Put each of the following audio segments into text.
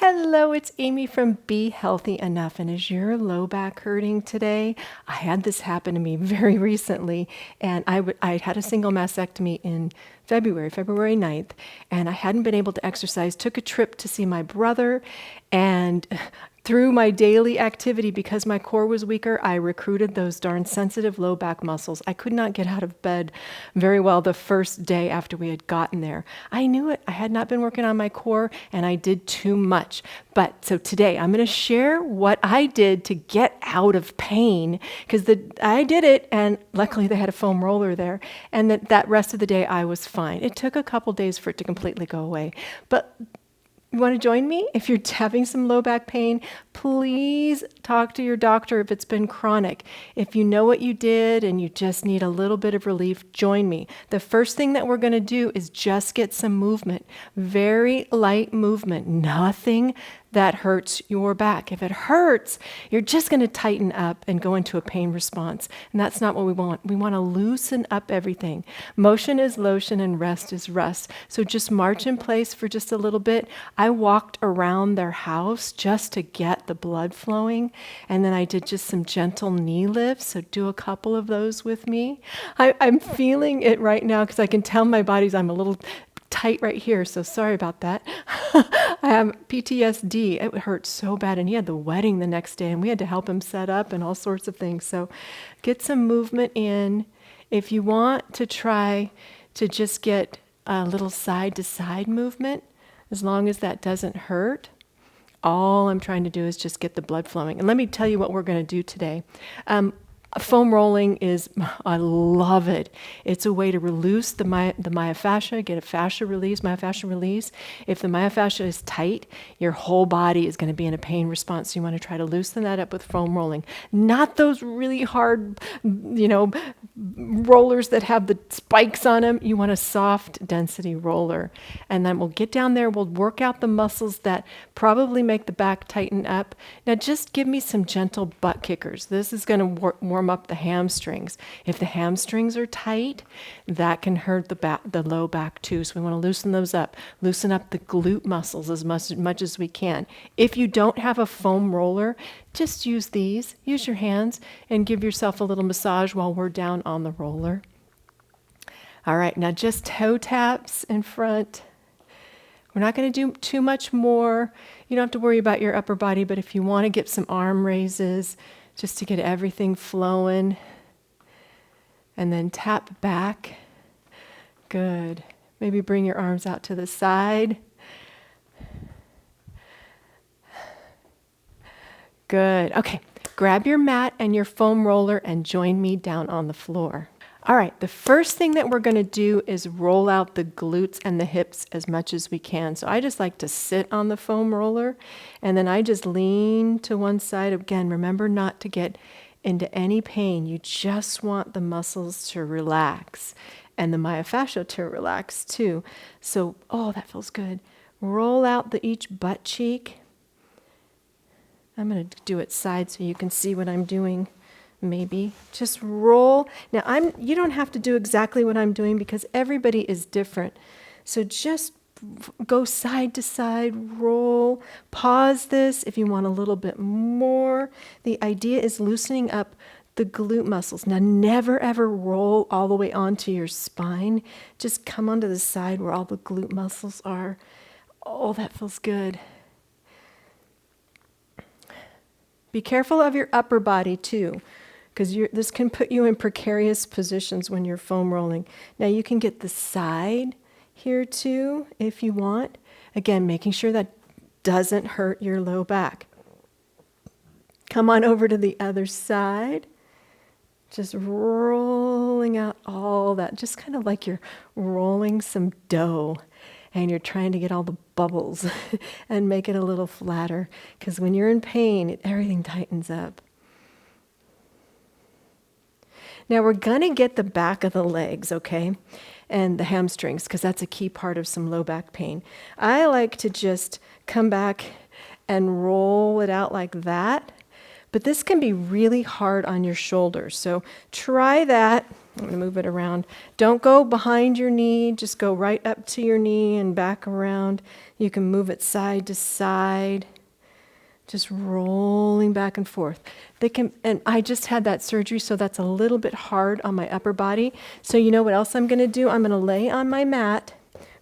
Hello, it's Amy from Be Healthy Enough. And is your low back hurting today? I had this happen to me very recently, and I had a single mastectomy in February 9th, and I hadn't been able to exercise. Took a trip to see my brother, and through my daily activity, because my core was weaker, I recruited those darn sensitive low back muscles. I could not get out of bed very well the first day after we had gotten there. I knew it. I had not been working on my core, and I did too much. But so today I'm going to share what I did to get out of pain, because I did it, and luckily they had a foam roller there, and that rest of the day I was fine. It took a couple days for it to completely go away. But you want to join me? If you're having some low back pain, please talk to your doctor if it's been chronic. If you know what you did and you just need a little bit of relief, join me. The first thing that we're going to do is just get some movement. Very light movement. Nothing that hurts your back. If it hurts, you're just going to tighten up and go into a pain response. And that's not what we want. We want to loosen up everything. Motion is lotion and rest is rest. So just march in place for just a little bit. I walked around their house just to get the blood flowing. And then I did just some gentle knee lifts. So do a couple of those with me. I'm feeling it right now because I can tell my body's, I'm a little tight right here, so sorry about that. I have PTSD. It hurt so bad, and he had the wedding the next day, and we had to help him set up and all sorts of things. So get some movement in. If you want to try to just get a little side-to-side movement, as long as that doesn't hurt, all I'm trying to do is just get the blood flowing. And let me tell you what we're going to do today. Foam rolling is, I love it. It's a way to release the myofascia, get a myofascial release. If the myofascia is tight, your whole body is going to be in a pain response. So you want to try to loosen that up with foam rolling. Not those really hard, rollers that have the spikes on them. You want a soft density roller. And then we'll get down there, we'll work out the muscles that probably make the back tighten up. Now just give me some gentle butt kickers. This is going to warm up the hamstrings. If the hamstrings are tight, that can hurt the low back too. So we want to loosen those up. Loosen up the glute muscles as much as we can. If you don't have a foam roller, just use these. Use your hands and give yourself a little massage while we're down on the roller. All right, now just toe taps in front. We're not going to do too much more. You don't have to worry about your upper body, but if you want to get some arm raises, just to get everything flowing, and then tap back. Good. Maybe bring your arms out to the side. Good. Okay, grab your mat and your foam roller and join me down on the floor. All right, the first thing that we're going to do is roll out the glutes and the hips as much as we can. So I just like to sit on the foam roller, and then I just lean to one side. Again, remember not to get into any pain. You just want the muscles to relax and the myofascia to relax too. So, that feels good. Roll out each butt cheek. I'm going to do it side so you can see what I'm doing. Maybe just roll. Now you don't have to do exactly what I'm doing because everybody is different. So just go side to side, roll, pause this if you want a little bit more. The idea is loosening up the glute muscles. Now never ever roll all the way onto your spine. Just come onto the side where all the glute muscles are. Oh, that feels good. Be careful of your upper body too, because this can put you in precarious positions when you're foam rolling. Now you can get the side here too if you want. Again, making sure that doesn't hurt your low back. Come on over to the other side. Just rolling out all that, just kind of like you're rolling some dough and you're trying to get all the bubbles and make it a little flatter, because when you're in pain, everything tightens up. Now we're going to get the back of the legs, okay, and the hamstrings, because that's a key part of some low back pain. I like to just come back and roll it out like that, but this can be really hard on your shoulders. So try that I'm going to move it around. Don't go behind your knee. Just go right up to your knee and back around. You can move it side to side. Just rolling back and forth. And I just had that surgery, so that's a little bit hard on my upper body. So you know what else I'm going to do? I'm going to lay on my mat,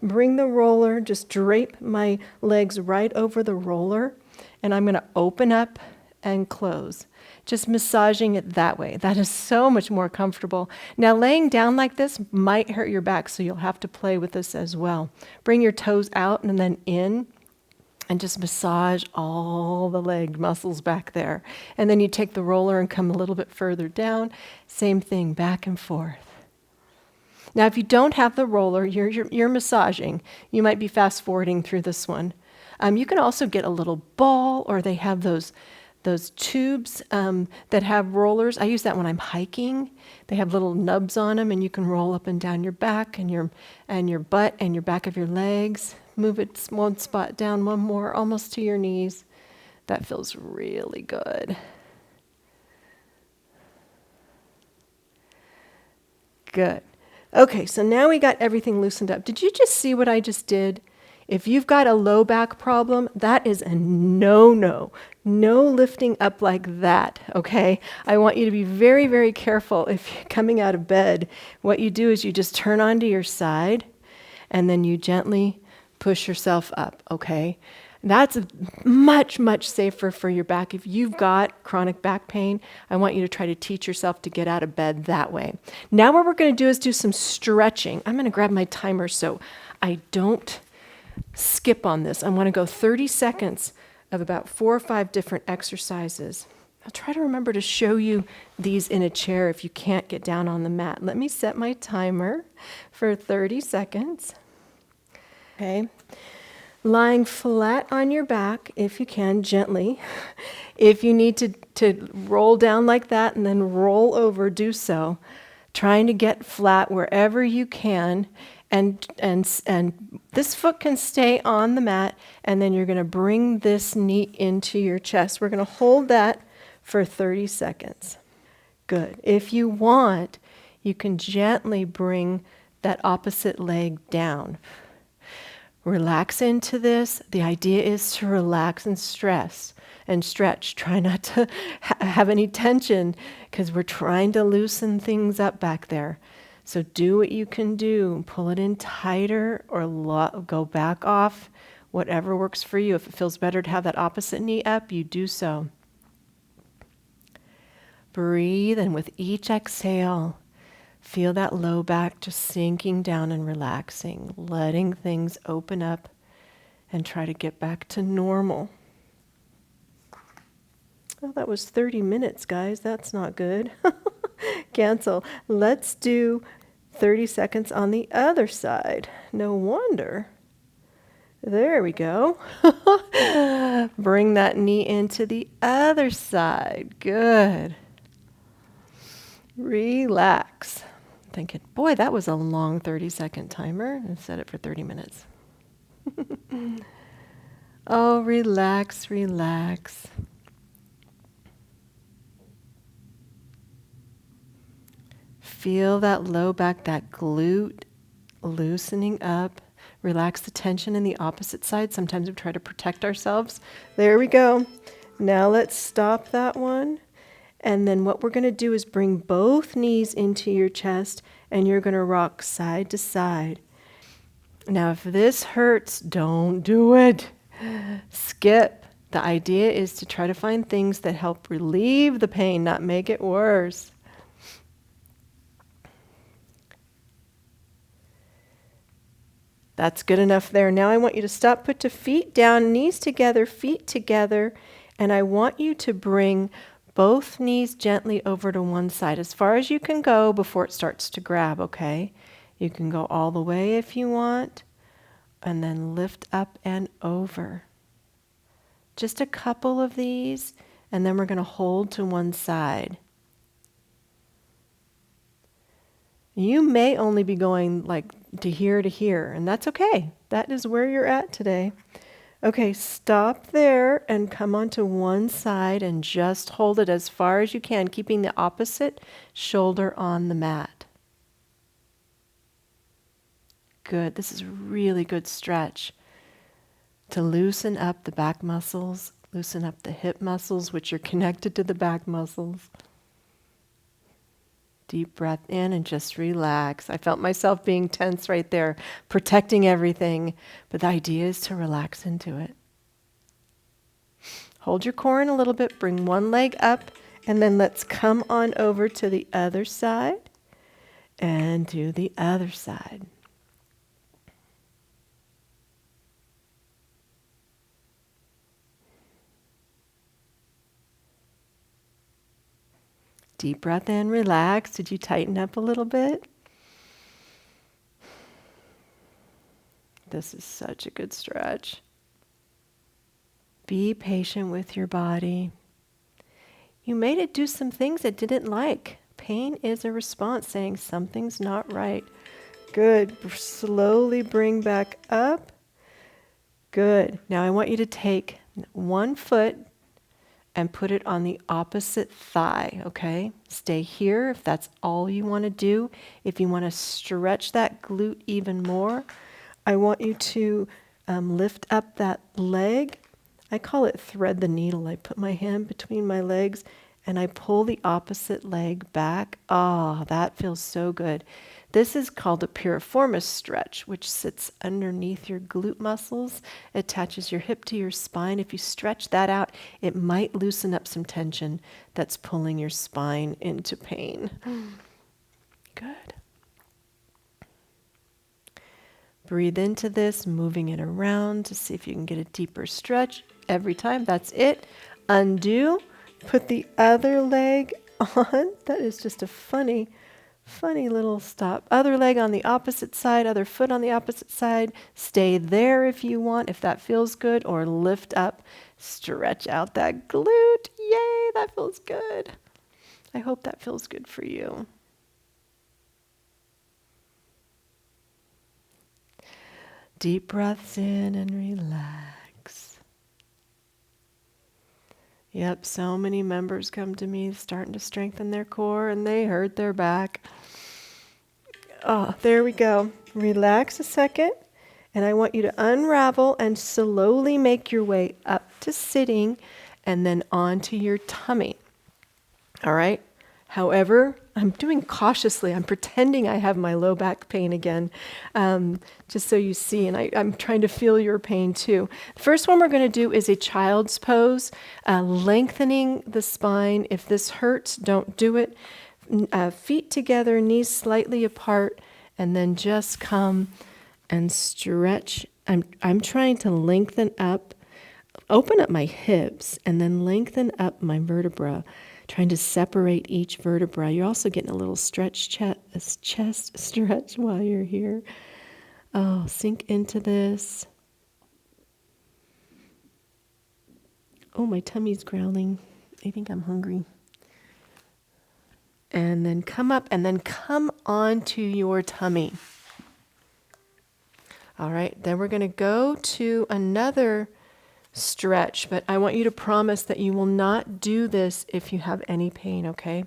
bring the roller, just drape my legs right over the roller, and I'm going to open up and close. Just massaging it that way. That is so much more comfortable. Now, laying down like this might hurt your back, so you'll have to play with this as well. Bring your toes out and then in. And just massage all the leg muscles back there. And then you take the roller and come a little bit further down. Same thing, back and forth. Now, if you don't have the roller, you're massaging. You might be fast forwarding through this one. You can also get a little ball, or they have those tubes that have rollers. I use that when I'm hiking. They have little nubs on them, and you can roll up and down your back and your butt and your back of your legs. Move it one spot down, one more, almost to your knees. That feels really good. Good. Okay, so now we got everything loosened up. Did you just see what I just did? If you've got a low back problem, that is a no-no. No lifting up like that, okay? I want you to be very, very careful if you're coming out of bed. What you do is you just turn onto your side, and then you gently push yourself up, okay? That's much, much safer for your back. If you've got chronic back pain, I want you to try to teach yourself to get out of bed that way. Now what we're going to do is do some stretching. I'm going to grab my timer so I don't skip on this. I want to go 30 seconds of about 4 or 5 different exercises. I'll try to remember to show you these in a chair if you can't get down on the mat. Let me set my timer for 30 seconds. Okay, lying flat on your back, if you can, gently. If you need to roll down like that and then roll over, do so. Trying to get flat wherever you can, and this foot can stay on the mat, and then you're going to bring this knee into your chest. We're going to hold that for 30 seconds. Good. If you want, you can gently bring that opposite leg down. Relax into this. The idea is to relax and stress and stretch. Try not to have any tension because we're trying to loosen things up back there. So do what you can do. Pull it in tighter or go back off. Whatever works for you. If it feels better to have that opposite knee up, you do so. Breathe, and with each exhale, feel that low back just sinking down and relaxing, letting things open up and try to get back to normal. Oh, that was 30 minutes, guys. That's not good. Cancel. Let's do 30 seconds on the other side. No wonder. There we go. Bring that knee into the other side. Good. Relax. Thinking, boy, that was a long 30-second timer, and set it for 30 minutes. Oh, relax, relax. Feel that low back, that glute loosening up. Relax the tension in the opposite side. Sometimes we try to protect ourselves. There we go. Now let's stop that one. And then what we're going to do is bring both knees into your chest, and you're going to rock side to side. Now, if this hurts, don't do it. Skip. The idea is to try to find things that help relieve the pain, not make it worse. That's good enough there. Now I want you to stop, put your feet down, knees together, feet together, and I want you to bring both knees gently over to one side, as far as you can go before it starts to grab, okay? You can go all the way if you want, and then lift up and over. Just a couple of these, and then we're going to hold to one side. You may only be going like to here, and that's okay. That is where you're at today. Okay, stop there and come onto one side and just hold it as far as you can, keeping the opposite shoulder on the mat. good. This is a really good stretch to loosen up the back muscles, loosen up the hip muscles, which are connected to the back muscles. Deep breath in and just relax. I felt myself being tense right there, protecting everything, but the idea is to relax into it. Hold your core in a little bit, bring one leg up, and then let's come on over to the other side and do the other side. Deep breath in, relax. Did you tighten up a little bit? This is such a good stretch. Be patient with your body. You made it do some things it didn't like. Pain is a response saying something's not right. Good. Slowly bring back up. Good. Now I want you to take one foot and put it on the opposite thigh, okay? Stay here if that's all you want to do. If you want to stretch that glute even more, I want you to lift up that leg. I call it thread the needle. I put my hand between my legs and I pull the opposite leg back. Ah, that feels so good. This is called a piriformis stretch, which sits underneath your glute muscles, attaches your hip to your spine. If you stretch that out, it might loosen up some tension that's pulling your spine into pain. Good. Breathe into this, moving it around to see if you can get a deeper stretch. Every time, that's it. Undo, put the other leg on. That is just a funny little stop. Other leg on the opposite side, other foot on the opposite side. Stay there if you want, if that feels good, or lift up, stretch out that glute. Yay, that feels good. I hope that feels good for you. Deep breaths in and relax. Yep, so many members come to me starting to strengthen their core and they hurt their back. Oh, there we go. Relax a second. And I want you to unravel and slowly make your way up to sitting and then onto your tummy. All right? However, I'm doing cautiously. I'm pretending I have my low back pain again, just so you see. And I'm trying to feel your pain too. The first one we're going to do is a child's pose, lengthening the spine. If this hurts, don't do it. Feet together, knees slightly apart, and then just come and stretch. I'm trying to lengthen up, open up my hips, and then lengthen up my vertebra. Trying to separate each vertebra. You're also getting a little chest stretch while you're here. Oh, sink into this. Oh, my tummy's growling. I think I'm hungry. And then come up and then come onto your tummy. All right, then we're going to go to another stretch, but I want you to promise that you will not do this if you have any pain, okay?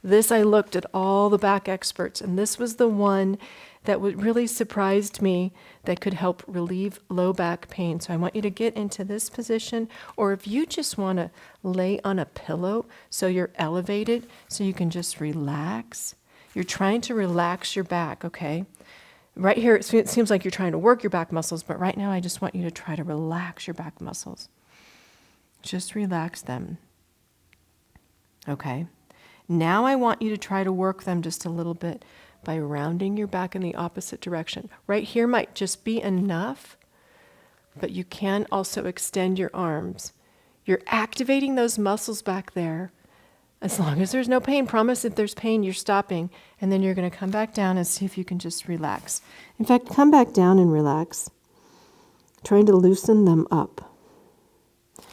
This, I looked at all the back experts, and this was the one that really surprised me that could help relieve low back pain. So I want you to get into this position, or if you just want to lay on a pillow so you're elevated, so you can just relax. You're trying to relax your back, okay? Right here, it seems like you're trying to work your back muscles, but right now I just want you to try to relax your back muscles. Just relax them. Okay. Now I want you to try to work them just a little bit by rounding your back in the opposite direction. Right here might just be enough, but you can also extend your arms. You're activating those muscles back there. As long as there's no pain, promise if there's pain, you're stopping. And then you're going to come back down and see if you can just relax. In fact, come back down and relax. Trying to loosen them up.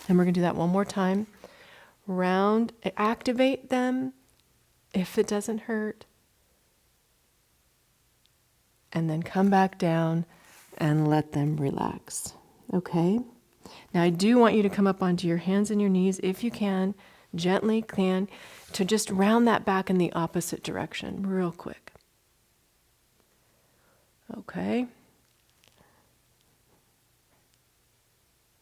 And we're going to do that one more time. Round, activate them if it doesn't hurt. And then come back down and let them relax. Okay? Now I do want you to come up onto your hands and your knees if you can. Gently to just round that back in the opposite direction real quick. Okay,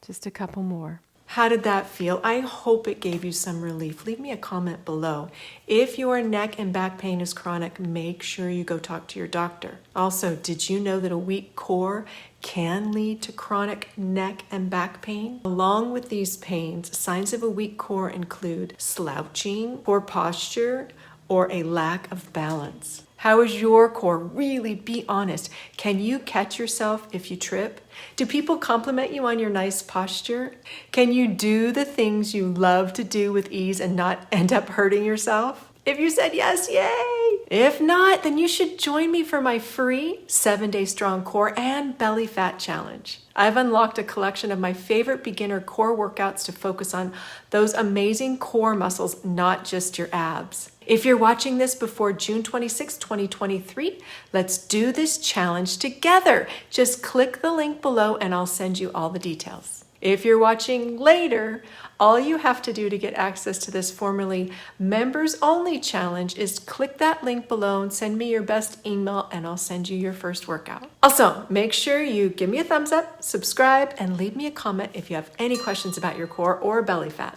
Just a couple more. How did that feel? I hope it gave you some relief. Leave me a comment below. If your neck and back pain is chronic, make sure you go talk to your doctor. Also, did you know that a weak core can lead to chronic neck and back pain? Along with these pains, signs of a weak core include slouching, poor posture, or a lack of balance. How is your core? Really be honest. Can you catch yourself if you trip? Do people compliment you on your nice posture? Can you do the things you love to do with ease and not end up hurting yourself? If you said yes, yay! If not, then you should join me for my free 7-day strong core and belly fat challenge. I've unlocked a collection of my favorite beginner core workouts to focus on those amazing core muscles, not just your abs. If you're watching this before June 26, 2023, let's do this challenge together. Just click the link below and I'll send you all the details. If you're watching later, all you have to do to get access to this formerly members only challenge is click that link below and send me your best email and I'll send you your first workout. Also, make sure you give me a thumbs up, subscribe, and leave me a comment if you have any questions about your core or belly fat.